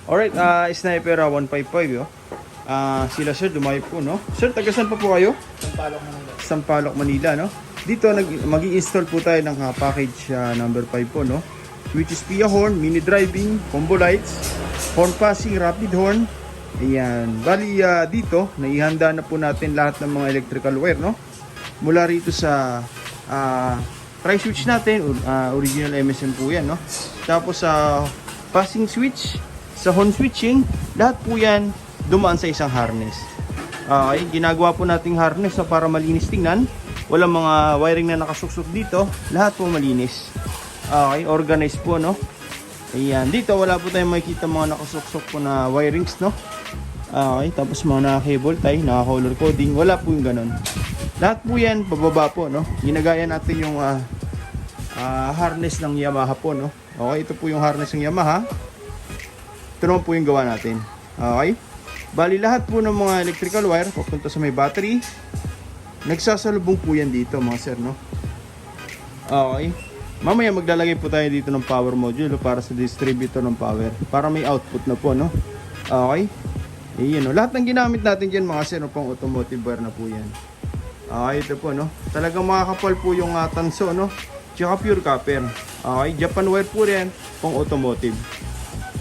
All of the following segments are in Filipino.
Alright, Sniper 155 yo. Sila sir, dumayo po, no? Sir, taga saan pa po kayo? Sampalok Manila. Sampaloc, Manila, no? Dito, mag-i-install po tayo ng package number 5 po, no? Which is PIA horn, mini driving, combo lights, horn passing, rapid horn. Ayan. Bali, dito, naihanda na po natin lahat ng mga electrical wire, no? Mula rito sa tri-switch natin, original MSM po yan, no? Tapos sa passing switch, sa horn switching, lahat po yan dumaan sa isang harness. Okay, ginagawa po nating harness para malinis tingnan. Walang mga wiring na nakasuksok dito. Lahat po malinis. Okay, organized po, no? Ayan, dito wala po tayong makikita mga nakasuksok po na wirings, no? Okay, tapos mga naka-cable tie, naka-color coding. Wala po yung ganun. Lahat po yan, pababa po, no? Ginagaya natin yung harness ng Yamaha po, no? Okay, ito po yung harness ng Yamaha. Ito naman po yung gawa natin. Okay? Bali, lahat po ng mga electrical wire papunta sa may battery. Nagsasalubong po yan dito, mga sir, no? Okay. Mamaya maglalagay po tayo dito ng power module para sa distributor ng power. Para may output na po, no? Okay. Ayan, no? Lahat ng ginamit natin dyan, mga sir, no, pang automotive wire na po yan. Okay, ito po, no? Talagang makakapal po yung tanso, no? Tsaka pure copper. Okay, Japan wire po rin, pang automotive.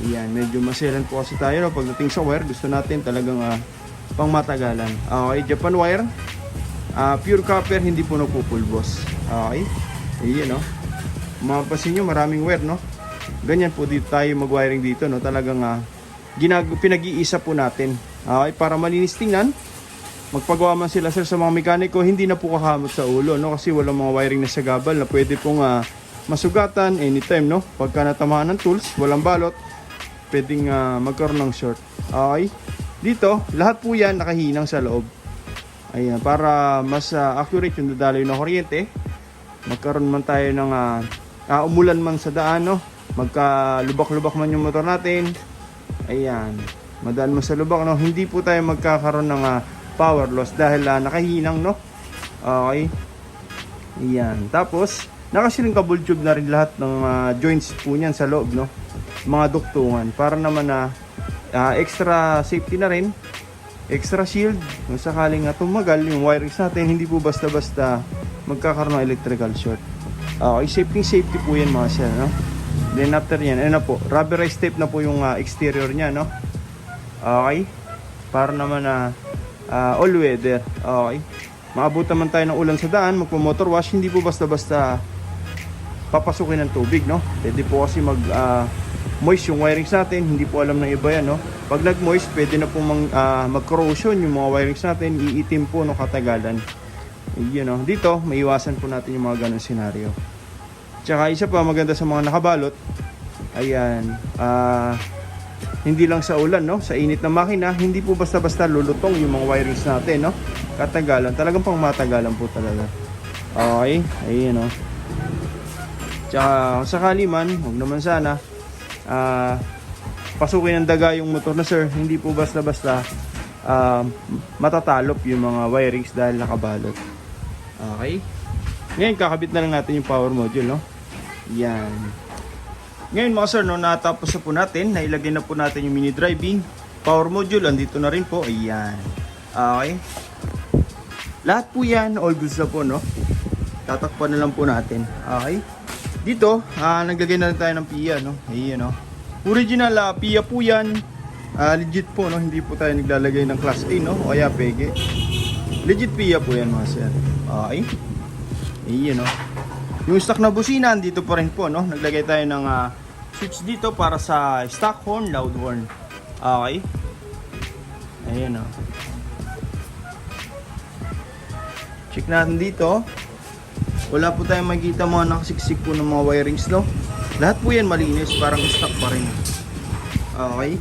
Ayan, medyo maselan po kasi tayo, no? Pagdating sa wire, gusto natin talagang pang matagalan. Okay, Japan wire. Pure copper, hindi po nagpupulbos. Okay, ayan, no? Mapapansin nyo, maraming wire, no? Ganyan po dito tayo mag-wiring dito, no? Talagang pinag-iisa po natin. Okay, para malinis tingnan. Magpagawa man sila sir sa mga mekaniko, hindi na po kakamot sa ulo, no? Kasi walang mga wiring na sagabal na pwede pong masugatan anytime, no? Pagka natamaan ng tools, walang balot, pwedeng magkaroon ng short. Okay, dito lahat po yan nakahinang sa loob. Ayan, para mas accurate yung dadaloy ng kuryente. Magkaroon man tayo ng umulan man sa daan, no? Magka-lubak-lubak man yung motor natin. Ayan, madaan mo sa lubak, no? Hindi po tayo magkakaroon ng power loss dahil nakahinang, no? Okay. Ayan, tapos nakasilinkable tube na rin lahat ng joints po niyan sa loob, no? Mga duktungan para naman extra safety na rin, extra shield kung sakaling tumagal yung wirings natin, hindi po basta-basta magkakaroon ng electrical short. Okay, safety po yan, mga sir, no? Then after yan, ano po, rubberized tape na po yung exterior niya, no? Okay, para naman all weather. Okay, maabutan man tayo ng ulan sa daan, magpo-motor wash, hindi po basta-basta papasukin ng tubig, no? Pwede po kasi moist yung wirings natin, hindi po alam ng iba yan, no? Pag nag-moist, pwede na po mag-corrosion yung mga wirings natin, iitim po no katagalan. Yun, no? Dito, maiwasan po natin yung mga ganun senaryo. Tsaka isa pa maganda sa mga nakabalot, ayan, hindi lang sa ulan, no? Sa init ng makina, hindi po basta-basta lulutong yung mga wirings natin, no? Katagalan, talagang pang matagalan po talaga. Okay, ayun, no? Tsaka sakali man, huwag naman sana pasukin ng daga yung motor na sir, hindi po basta-basta matatalop yung mga wirings dahil nakabalot. Okay, ngayon kakabit na lang natin yung power module, no? Yan. Ngayon mga sir, no, natapos na po natin, nailagay na po natin yung mini driving power module, andito na rin po. Ayan. Okay, lahat po yan all goods na po, no? Tatakpan na lang po natin. Okay, dito naglagay na rin tayo ng PIA, no? Ayan, no? Original PIA po yan. Legit po, no? Hindi po tayo naglalagay ng class A, no? O kaya pege. Legit PIA po yan, mga sir. Okay, ayan, no? Yung stock na busina, dito pa rin po, no? Naglagay tayo ng switch dito para sa stock horn, loud horn. Okay, ayan, no? Check natin dito. Wala po tayong makikita mga nakasiksik po ng mga wirings, no? Lahat po yan malinis, parang stock pa rin. Okay,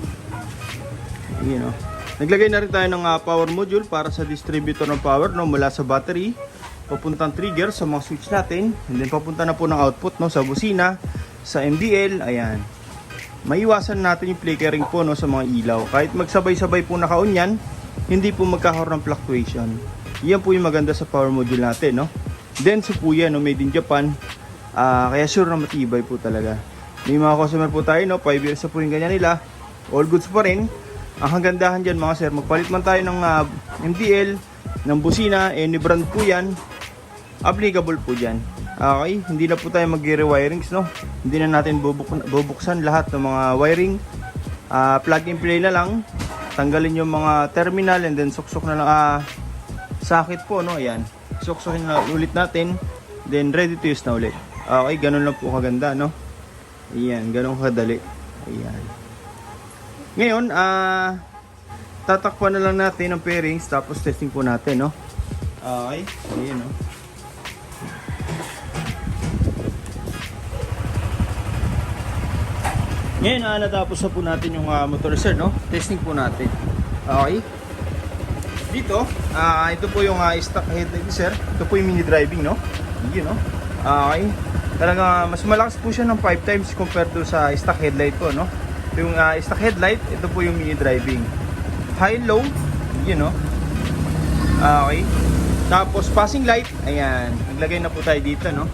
ayan, no? Naglagay na rin tayo ng power module para sa distributor ng power, no? Mula sa battery papuntang trigger sa mga switch natin, and then papunta na po ng output, no? Sa busina, sa MDL. Ayan, maiwasan natin yung flickering po, no? Sa mga ilaw, kahit magsabay-sabay po naka-on yan, hindi po magkakaroon ng fluctuation. Yan po yung maganda sa power module natin, no? Then po yan, no? Made in Japan, kaya sure na matibay po talaga. May mga customer po tayo, no? 5 years na po yung ganyan nila, All goods pa rin. Ang kagandahan dyan mga sir, magpalit man tayo ng MDL, ng busina, any brand po yan, applicable po dyan. Okay, hindi na po tayo mag-rewirings, no? Hindi na natin bubuksan lahat ng mga wiring. Plug and play na lang. Tanggalin yung mga terminal and then suksok na lang socket po, no? Ayan. Suksokin na ulit natin. Then ready to use na ulit. Okay, ganun lang po kaganda, no? Ayan, ganun kadali. Ayan. Ngayon, tatakpan na lang natin ang pairings tapos testing po natin, no? Okay, ayan, no? Ngayon, natapos na po natin yung motor sir, no? Testing po natin. Okay. Dito, ito po yung stock headlight sir. Ito po yung mini driving, no? Yun, no? Okay. Talaga, mas malakas po siya ng 5 times compared to sa stock headlight po, no? Yung stock headlight, ito po yung mini driving. High-low, yun, no? Okay. Tapos passing light, ayan. Naglagay na po tayo dito, no?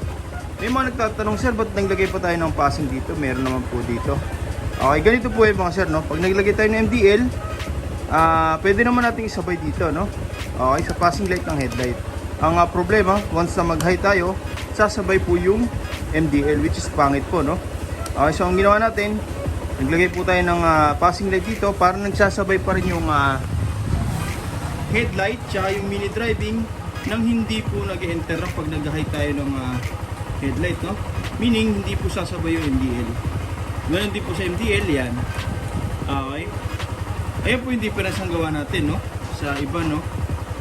May mga nagtatanong, sir, ba't naglagay pa tayo ng passing dito? Meron naman po dito. Okay, ganito po yung mga sir, no? Pag naglagay tayo ng MDL, pwede naman natin isabay dito, no? Okay, sa passing light ng headlight. Ang problema, once na mag-high tayo, sasabay po yung MDL, which is pangit po, no? Okay, so ang ginawa natin, naglagay po tayo ng passing light dito para nagsasabay pa rin yung headlight tsaka yung mini driving nang hindi po nag-enter pag nag-high tayo ng headlight, no? Meaning, hindi po sasabay yung MDL. Ganun din po sa MDL, yan. Okay. Ayan po yung difference ang gawa natin, no? Sa iba, no?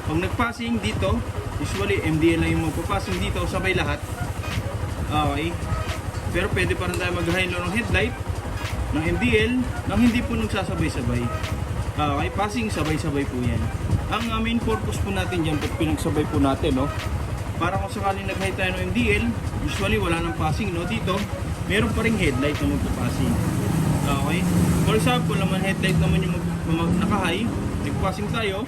Pag nag-passing dito, usually MDL lang yung magpa-passing dito, sabay lahat. Okay. Pero pwede pa rin tayo mag-high low ng headlight ng MDL nang hindi po nagsasabay-sabay. Okay, passing sabay-sabay po yan. Ang main purpose po natin dyan, pag pinagsabay po natin, no? Para kung sakaling nag-high tayo ng MDL, usually wala nang passing, no? Dito, meron pa ring headlight na magpa-passing. Okay? For example, naman headlight naman yung naka-high, nag-passing tayo,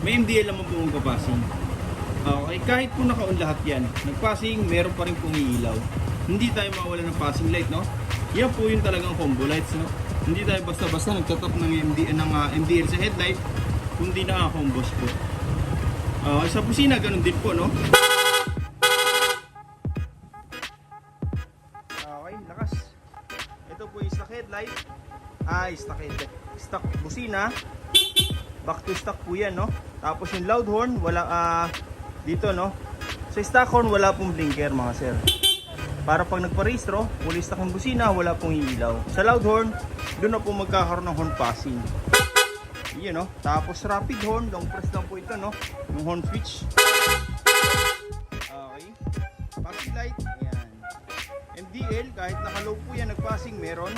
may MDL naman po magpa-passing. Okay? Kahit po naka-on lahat yan, nag-passing, meron pa rin pong iilaw. Hindi tayo mawala ng passing light, no? Yan po yung talagang combo lights, no? Hindi tayo basta-basta nagtatap ng MDL sa headlight, kundi naka-combos po. Sa busina, ganun din po, no? Okay, lakas. Ito po yung stock headlight. Stock headlight. Stock busina. Back to stock po yan, no? Tapos yung loud horn, wala, dito, no? Sa stock horn, wala pong blinker, mga sir. Para pag nagparehistro, fully stock yung busina, wala pong ilaw. Sa loud horn, doon na po magkakaroon ng horn passing. Yan, no? Tapos rapid horn, long press lang po ito, no? Yung horn switch. Okay. Passing light, ayan. MDL, kahit naka-low po yan, nag-passing, meron.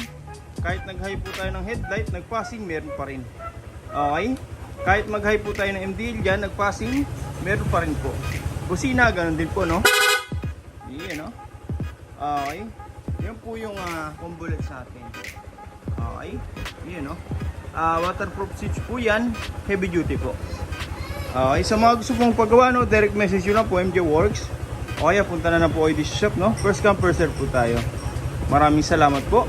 Kahit nag-high po tayo ng headlight, nag-passing, meron pa rin. Okay. Kahit mag-high po tayo ng MDL dyan, nag-passing, meron pa rin po. Busina, ganun din po, no? Yan, no? Okay. Yan po yung combo light sa atin. Okay. Yan, no? Waterproof switch po yan. Heavy duty po. Okay. Sa mga gusto pong paggawa, no, direct message yun lang po, MJ Works. O kaya punta na po kayo sa shop, no? First come, first serve po tayo. Maraming salamat po.